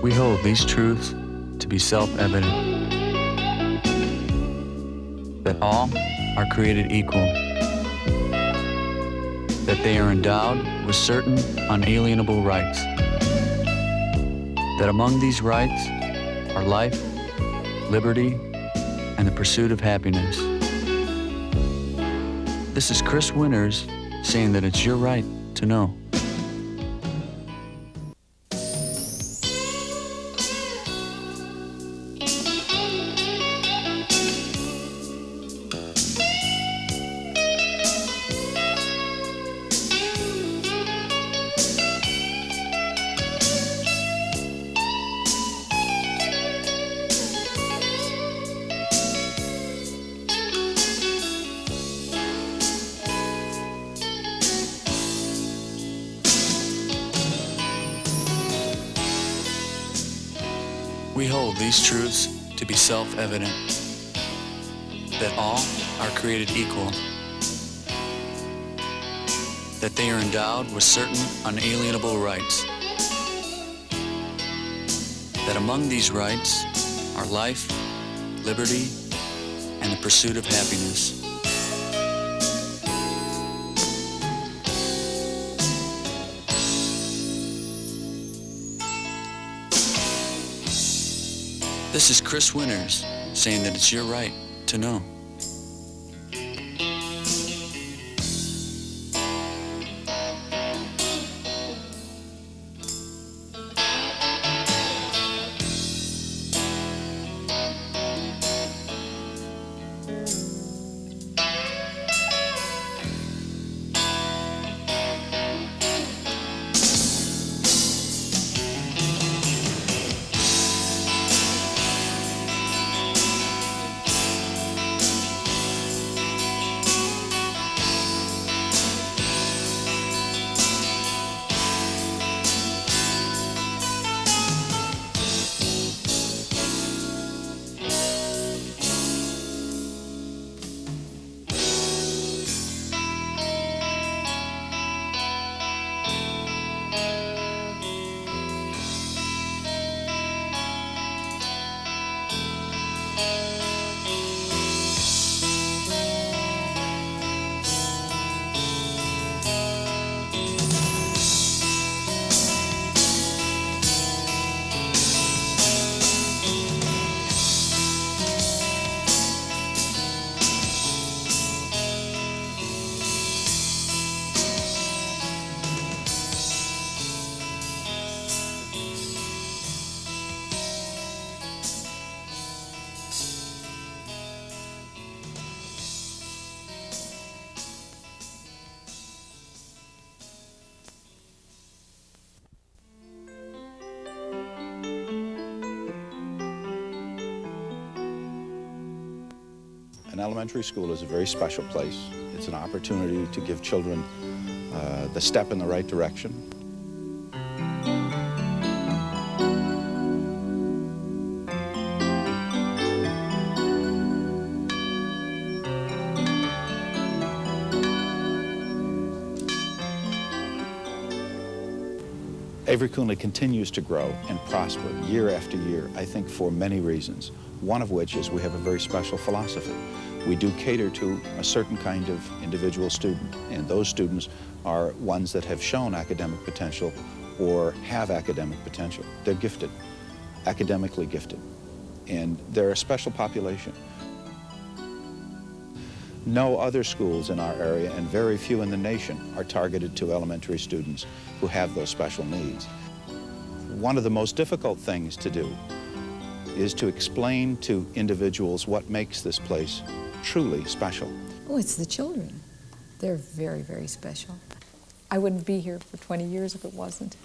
We hold these truths to be self-evident, that all are created equal, that they are endowed with certain unalienable rights, that among these rights are life, liberty, and the pursuit of happiness. This is Chris Winters saying that it's your right to know. We hold these truths to be self-evident, that all are created equal, that they are endowed with certain unalienable rights, that among these rights are life, liberty, and the pursuit of happiness. This is Chris Winters saying that it's your right to know. An elementary school is a very special place. It's an opportunity to give children the step in the right direction. Avery Coonley continues to grow and prosper year after year, I think for many reasons, one of which is we have a very special philosophy. We do cater to a certain kind of individual student, and those students are ones that have shown academic potential or have academic potential. They're gifted, academically gifted, and they're a special population. No other schools in our area, and very few in the nation, are targeted to elementary students who have those special needs. One of the most difficult things to do is to explain to individuals what makes this place truly special. Oh, it's the children. They're very, very special. I wouldn't be here for 20 years if it wasn't.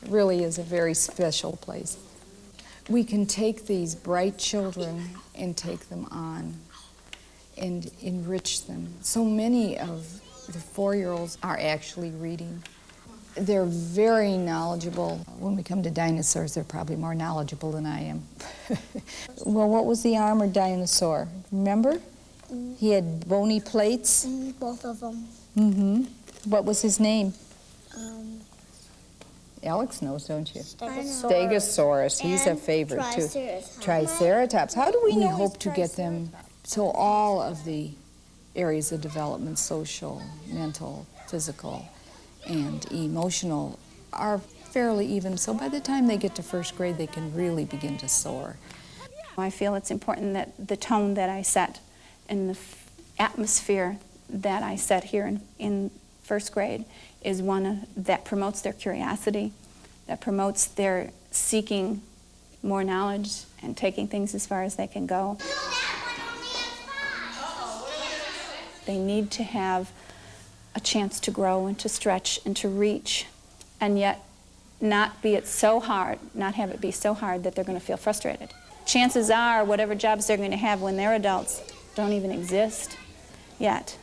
It really is a very special place. We can take these bright children and take them on and enrich them. So many of the 4-year-olds are actually reading. They're very knowledgeable. When we come to dinosaurs, they're probably more knowledgeable than I am. Well, what was the armored dinosaur? Remember? He had bony plates. Both of them. Mm-hmm. What was his name? Alex knows, don't you? Stegosaurus. Stegosaurus, he's a And favorite too. Triceratops. Triceratops. How do we We know hope to get them so all of the areas of development, social, mental, physical, and emotional, are fairly even, so by the time they get to first grade they can really begin to soar. I feel it's important that the tone that I set and the atmosphere that I set here in first grade is one that promotes their curiosity, that promotes their seeking more knowledge and taking things as far as they can go. They need to have a chance to grow and to stretch and to reach, and yet not have it be so hard that they're going to feel frustrated. Chances are whatever jobs they're going to have when they're adults don't even exist yet.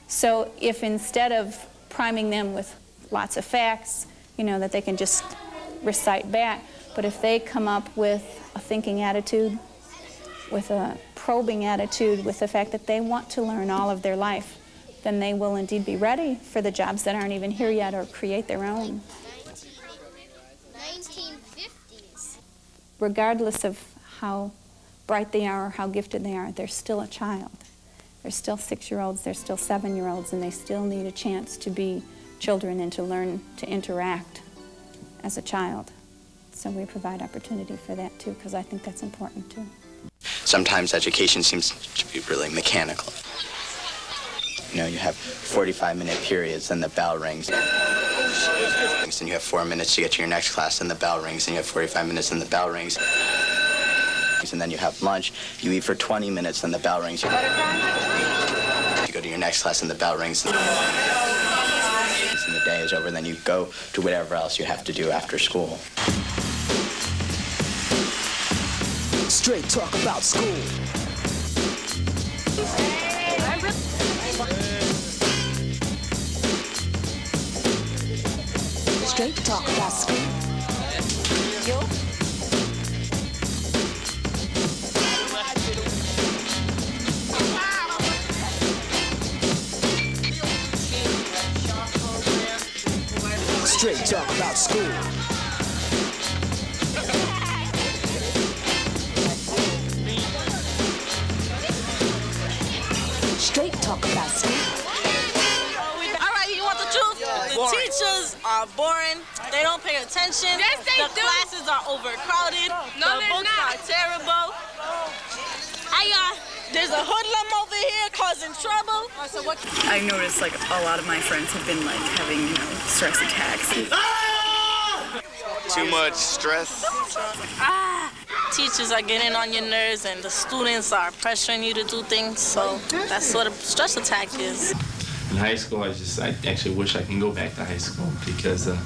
So if instead of priming them with lots of facts, that they can just recite back, but if they come up with a thinking attitude, with a probing attitude, with the fact that they want to learn all of their life, then they will indeed be ready for the jobs that aren't even here yet or create their own. 1950s. Regardless of how bright they are or how gifted they are, they're still a child. They're still 6-year-olds, they're still 7-year-olds, and they still need a chance to be children and to learn to interact as a child. So we provide opportunity for that too, because I think that's important too. Sometimes education seems to be really mechanical. You have 45-minute periods, and the bell rings. And you have 4 minutes to get to your next class, and the bell rings, and you have 45 minutes, and the bell rings. And then you have lunch, you eat for 20 minutes, then the bell rings. You go to your next class, and the bell rings. And the day is over, and then you go to whatever else you have to do after school. Straight talk about school. Straight talk about school. Straight talk about school. Straight talk about school. All right, you want the truth? The teachers are boring. They don't pay attention. Yes, they the do. classes are overcrowded. No, the they're books not. are terrible. There's a hoodlum over here causing trouble. I noticed like a lot of my friends have been like having, stress attacks. Too much stress. Teachers are getting on your nerves and the students are pressuring you to do things. So that's what a stress attack is. In high school, I actually wish I can go back to high school because it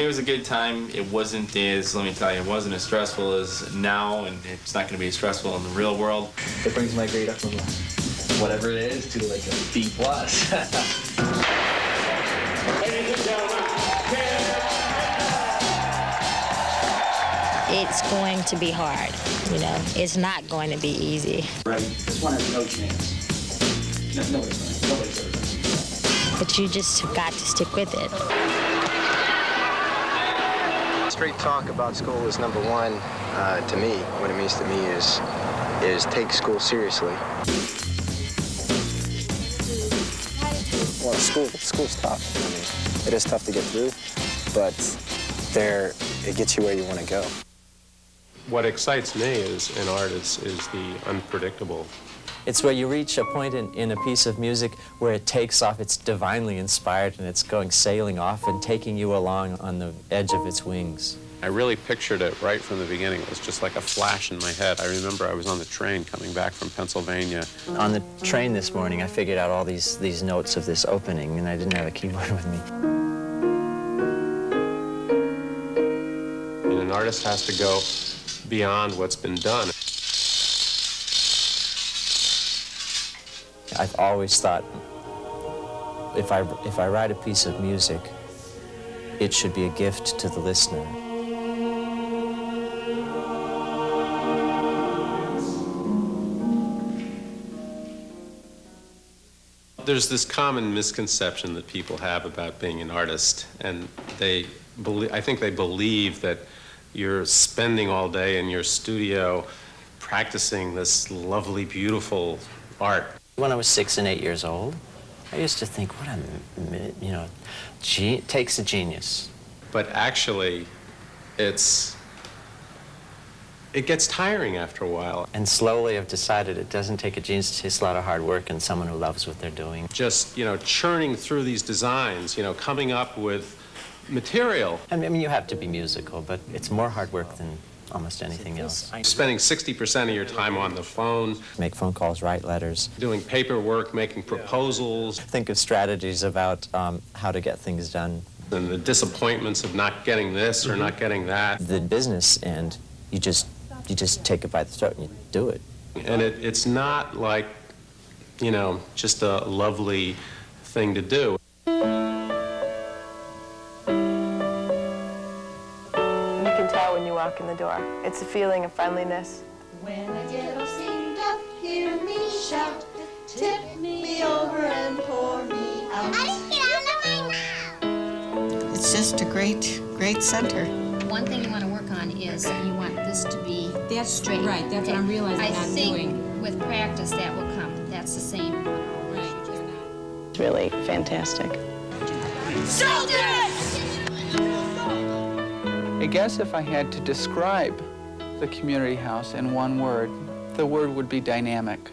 was a good time. It wasn't as, let me tell you, it wasn't as stressful as now, and it's not going to be as stressful in the real world. It brings my grade up from whatever it is to like a B+. Ladies and gentlemen, it's going to be hard, It's not going to be easy. Right. This one has no chance. Nobody's ever going to do that. But you just have got to stick with it. Straight talk about school is number one to me. What it means to me is take school seriously. Well, school's tough. I mean, it is tough to get through, but it gets you where you want to go. What excites me in art is the unpredictable. It's where you reach a point in a piece of music where it takes off, it's divinely inspired, and it's going sailing off and taking you along on the edge of its wings. I really pictured it right from the beginning. It was just like a flash in my head. I remember I was on the train coming back from Pennsylvania. On the train this morning, I figured out all these notes of this opening, and I didn't have a keyboard with me. And an artist has to go beyond what's been done. I've always thought if I write a piece of music, it should be a gift to the listener. There's this common misconception that people have about being an artist, and I think they believe that you're spending all day in your studio practicing this lovely, beautiful art. When I was 6 and 8 years old, I used to think, it takes a genius. But actually, it gets tiring after a while. And slowly I've decided it doesn't take a genius, it takes a lot of hard work and someone who loves what they're doing. Just, churning through these designs, coming up with material. I mean, you have to be musical, but it's more hard work than almost anything else. Spending 60% of your time on the phone. Make phone calls, write letters. Doing paperwork, making proposals. Think of strategies about how to get things done. And the disappointments of not getting this or not getting that. The business end, you just take it by the throat and you do it. And it's not like, just a lovely thing to do. You can tell when you walk in the door. It's a feeling of friendliness. When I get all steamed up, hear me shout, tip me over and pour me out. It's just a great center. One thing you want to work on is you want this to be straight. Right, that's what I'm realizing I'm doing. I think with practice that will come. That's the same. Right. It's really fantastic. So good! I guess if I had to describe the community house in one word, the word would be dynamic.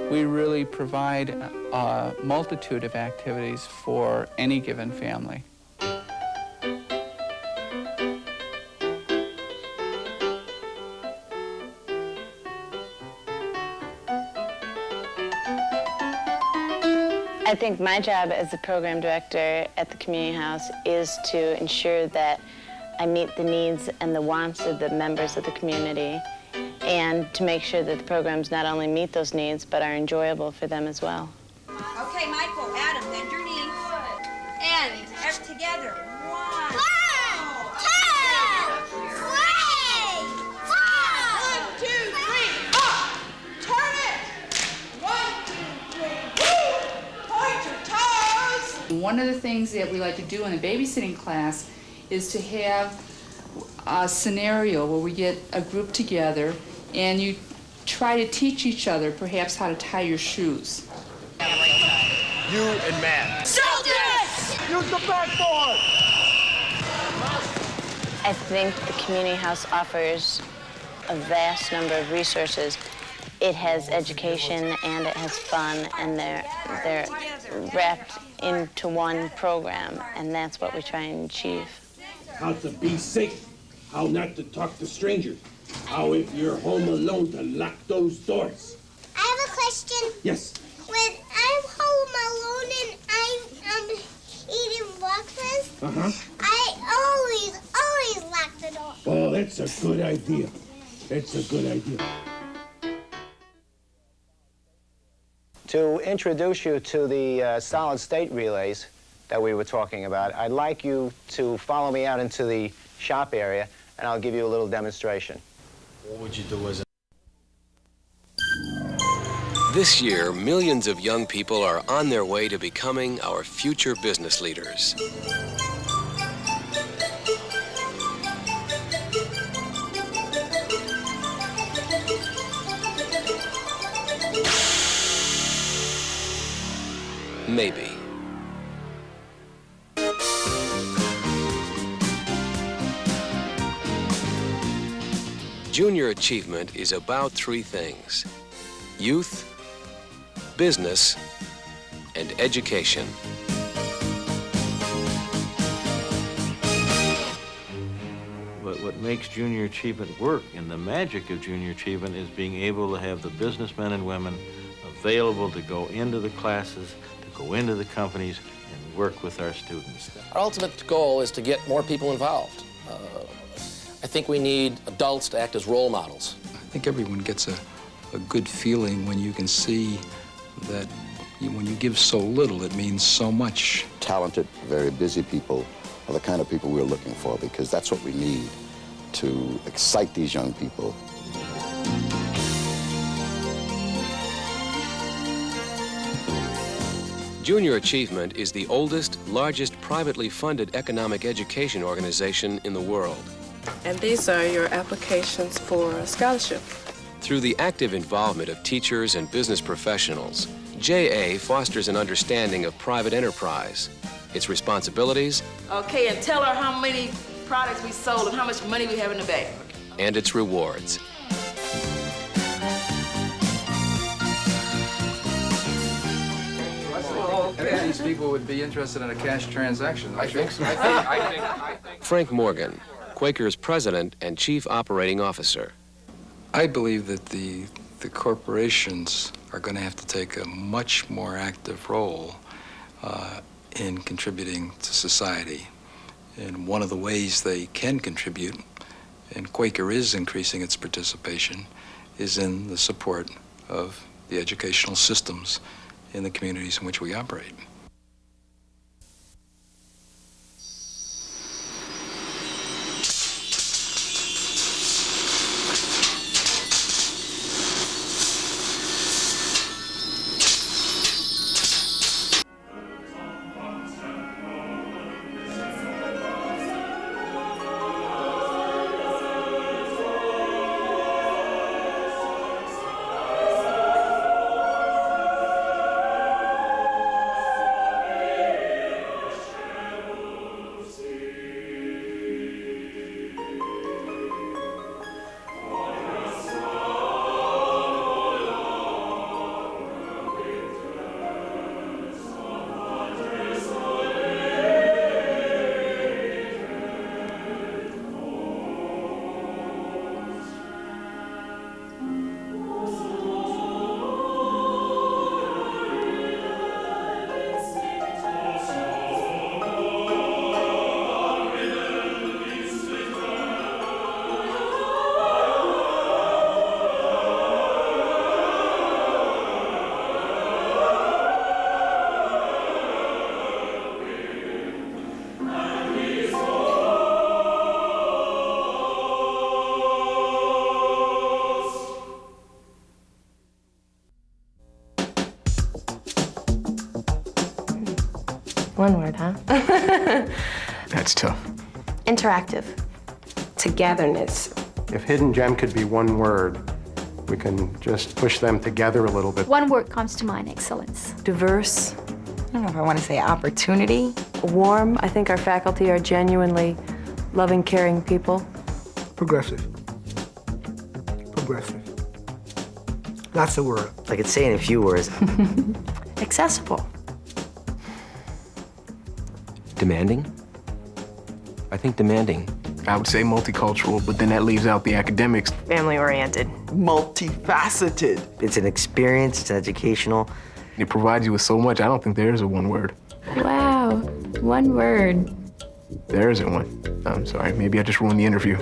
We really provide a multitude of activities for any given family. I think my job as the program director at the community house is to ensure that I meet the needs and the wants of the members of the community, and to make sure that the programs not only meet those needs, but are enjoyable for them as well. Okay, Michael, Adam, bend your knees. And together. 1, 2, 3, up! Turn it! 1, 2, 3, woo! Point your toes! One of the things that we like to do in the babysitting class is to have a scenario where we get a group together and you try to teach each other perhaps how to tie your shoes. You and Matt. So good! Use the backboard! I think the community house offers a vast number of resources. It has education and it has fun, and they're wrapped into one program, and that's what we try and achieve. How to be safe, how not to talk to strangers, how if you're home alone to lock those doors. I have a question. Yes. When I'm home alone and I'm eating breakfast, I always lock the door. Oh, that's a good idea. That's a good idea. To introduce you to the solid state relays that we were talking about, I'd like you to follow me out into the shop area, and I'll give you a little demonstration. What would you do as a... This year, millions of young people are on their way to becoming our future business leaders. Maybe. Junior achievement is about 3 things: youth, business, and education. But what makes junior achievement work, and the magic of junior achievement, is being able to have the businessmen and women available to go into the classes, to go into the companies, and work with our students. Our ultimate goal is to get more people involved. I think we need adults to act as role models. I think everyone gets a good feeling when you can see that When you give so little, it means so much. Talented, very busy people are the kind of people we're looking for, because that's what we need to excite these young people. Junior Achievement is the oldest, largest privately funded economic education organization in the world. And these are your applications for a scholarship. Through the active involvement of teachers and business professionals, JA fosters an understanding of private enterprise, its responsibilities, Okay, and tell her how many products we sold and how much money we have in the bank. and its rewards. I think these people would be interested in a cash transaction. I think so. Frank Morgan, Quaker's president and chief operating officer. I believe that the corporations are going to have to take a much more active role in contributing to society. And one of the ways they can contribute, and Quaker is increasing its participation, is in the support of the educational systems in the communities in which we operate. One word, huh? That's tough. Interactive. Togetherness. If hidden gem could be one word, we can just push them together a little bit. One word comes to mind: excellence. Diverse. I don't know if I want to say opportunity. Warm. I think our faculty are genuinely loving, caring people. Progressive. Progressive. That's the word. I could say in a few words. Accessible. Demanding? I think demanding. I would say multicultural, but then that leaves out the academics. Family-oriented. Multifaceted. It's an experience, it's educational. It provides you with so much, I don't think there is a one word. Wow, one word. There isn't one. I'm sorry, maybe I just ruined the interview.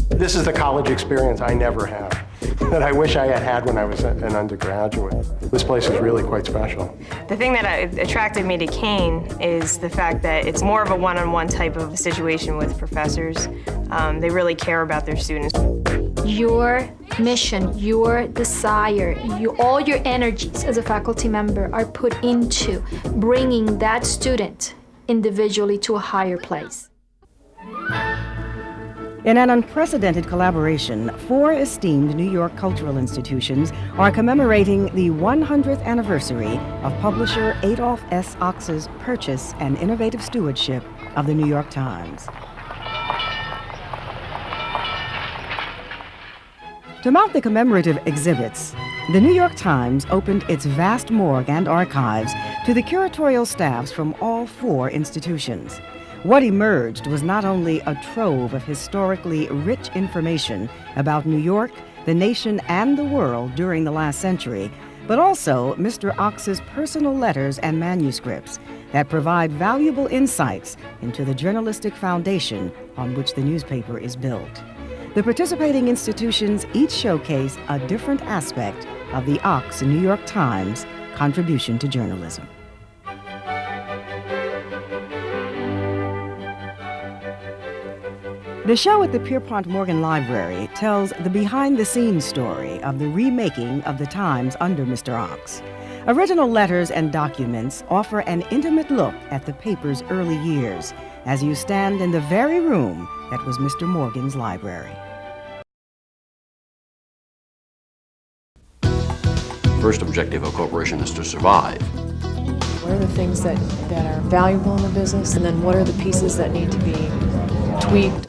But this is the college experience I never had, that I wish I had had when I was an undergraduate. This place is really quite special. The thing that attracted me to Kane is the fact that it's more of a one-on-one type of situation with professors. They really care about their students. Your mission, your desire, all your energies as a faculty member are put into bringing that student individually to a higher place. In an unprecedented collaboration, 4 esteemed New York cultural institutions are commemorating the 100th anniversary of publisher Adolph S. Ochs's purchase and innovative stewardship of the New York Times. To mount the commemorative exhibits, the New York Times opened its vast morgue and archives to the curatorial staffs from all 4 institutions. What emerged was not only a trove of historically rich information about New York, the nation, and the world during the last century, but also Mr. Ox's personal letters and manuscripts that provide valuable insights into the journalistic foundation on which the newspaper is built. The participating institutions each showcase a different aspect of the Ox New York Times contribution to journalism. The show at the Pierpont Morgan Library tells the behind-the-scenes story of the remaking of the Times under Mr. Ox. Original letters and documents offer an intimate look at the paper's early years as you stand in the very room that was Mr. Morgan's library. First objective of a corporation is to survive. What are the things that are valuable in the business, and then what are the pieces that need to be tweaked?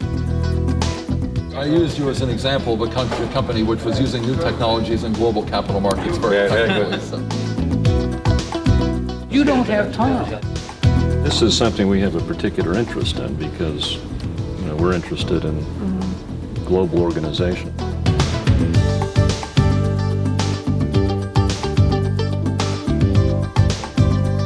I used you as an example of a company which was using new technologies in global capital markets very effectively. So. You don't have time. This is something we have a particular interest in because we're interested in global organization.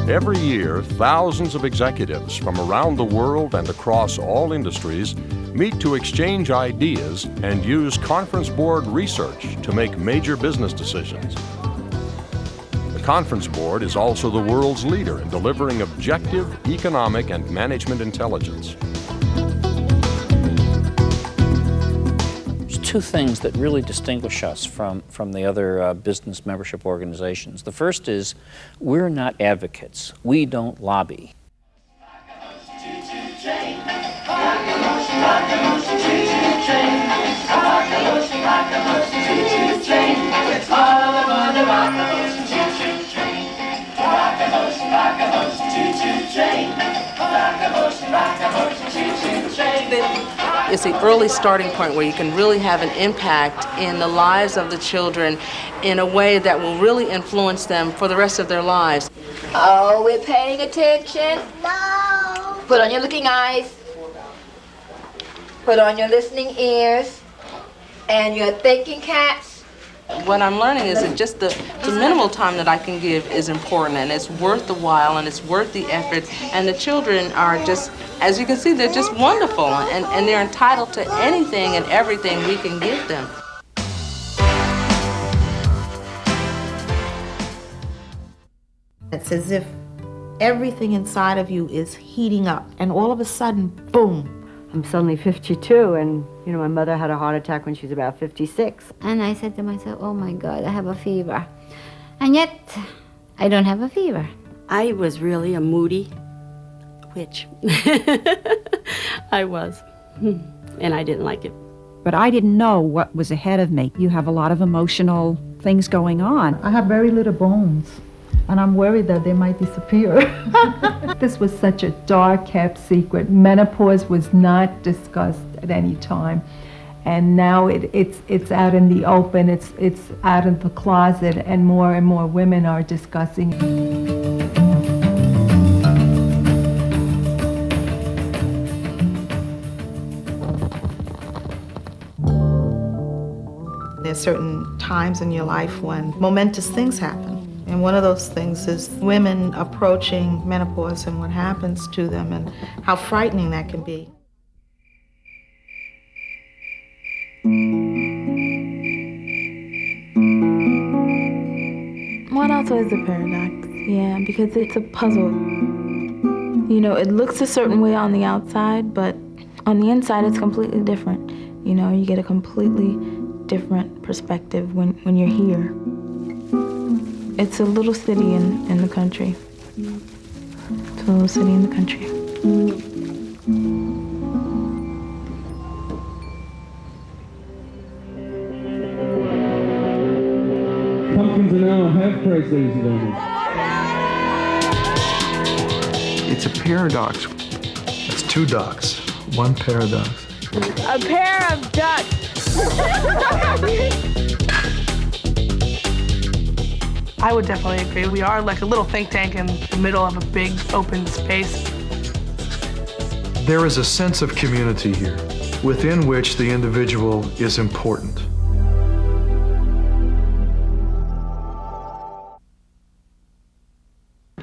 Every year, thousands of executives from around the world and across all industries meet to exchange ideas and use conference board research to make major business decisions. The Conference Board is also the world's leader in delivering objective economic and management intelligence. There's two things that really distinguish us from the other business membership organizations. The first is we're not advocates. We don't lobby. It's the early starting point where you can really have an impact in the lives of the children in a way that will really influence them for the rest of their lives. Oh, we're paying attention? No. Put on your looking eyes. Put on your listening ears. And your thinking caps. What I'm learning is that just the minimal time that I can give is important, and it's worth the while, and it's worth the effort, and the children are just, as you can see, they're just wonderful, and they're entitled to anything and everything we can give them. It's as if everything inside of you is heating up, and all of a sudden, boom. I'm suddenly 52, and my mother had a heart attack when she was about 56. And I said to myself, oh my God, I have a fever. And yet, I don't have a fever. I was really a moody witch. I was, and I didn't like it. But I didn't know what was ahead of me. You have a lot of emotional things going on. I have very little bones, and I'm worried that they might disappear. This was such a dark kept secret. Menopause was not discussed at any time. And now it's out in the open, it's out in the closet, and more women are discussing. There's certain times in your life when momentous things happen. And one of those things is women approaching menopause and what happens to them and how frightening that can be. One also is a paradox, yeah, because it's a puzzle. It looks a certain way on the outside, but on the inside it's completely different. You get a completely different perspective when you're here. It's a little city in the country. It's a little city in the country. Pumpkins are now half price, ladies and gentlemen. It's a paradox. It's two ducks, one paradox. A pair of ducks. I would definitely agree. We are like a little think tank in the middle of a big open space. There is a sense of community here, within which the individual is important.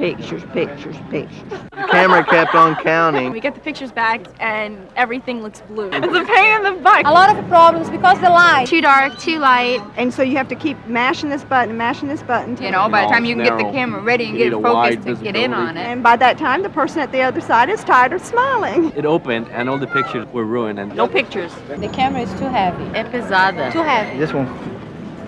pictures, pictures, pictures. The camera kept on counting. We get the pictures back and everything looks blue. It's a pain in the butt. A lot of the problems because the light. Too dark, too light. And so you have to keep mashing this button, mashing this button. You know, by the time you can get the camera ready and get it focused and get in on it. And by that time, the person at the other side is tired of smiling. It opened and all the pictures were ruined. And no pictures. The camera is too heavy. É pesada. Too heavy. This one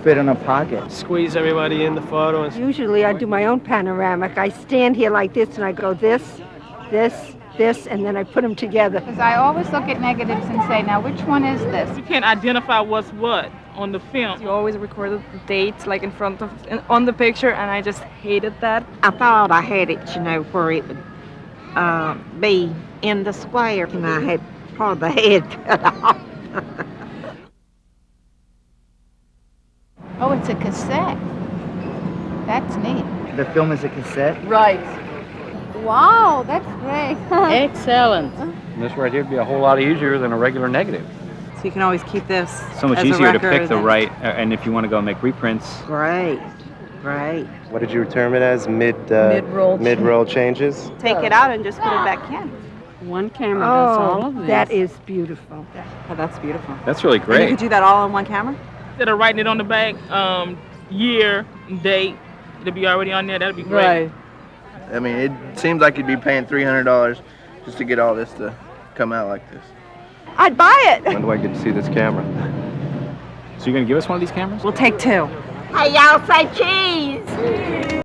fit in a pocket. Squeeze everybody in the photo. Usually I do my own panoramic. I stand here like this and I go this, and then I put them together. Because I always look at negatives and say, now which one is this? You can't identify what's what on the film. You always record the dates like in front of, on the picture, and I just hated that. I thought I had it, you know, where it would be in the square, and I had part of the head cut off. Oh, it's a cassette. That's neat. The film is a cassette? Right. Wow, that's great. Excellent. This right here would be a whole lot easier than a regular negative. So you can always keep this. So much easier to pick the right, and if you want to go make reprints. Great, great. What did you term it as? Mid-roll changes? Take it out and just put it back in. One camera does all of this. That is beautiful. Oh, that's beautiful. That's really And great. you could do that all on one camera? Instead of writing it on the back, year, date, it'll be already on there. That'd be great. Right. I mean, it seems like you'd be paying $300 just to get all this to come out like this. I'd buy it. When do I get to see this camera? So you're going to give us one of these cameras? We'll take two. Hey, y'all say cheese.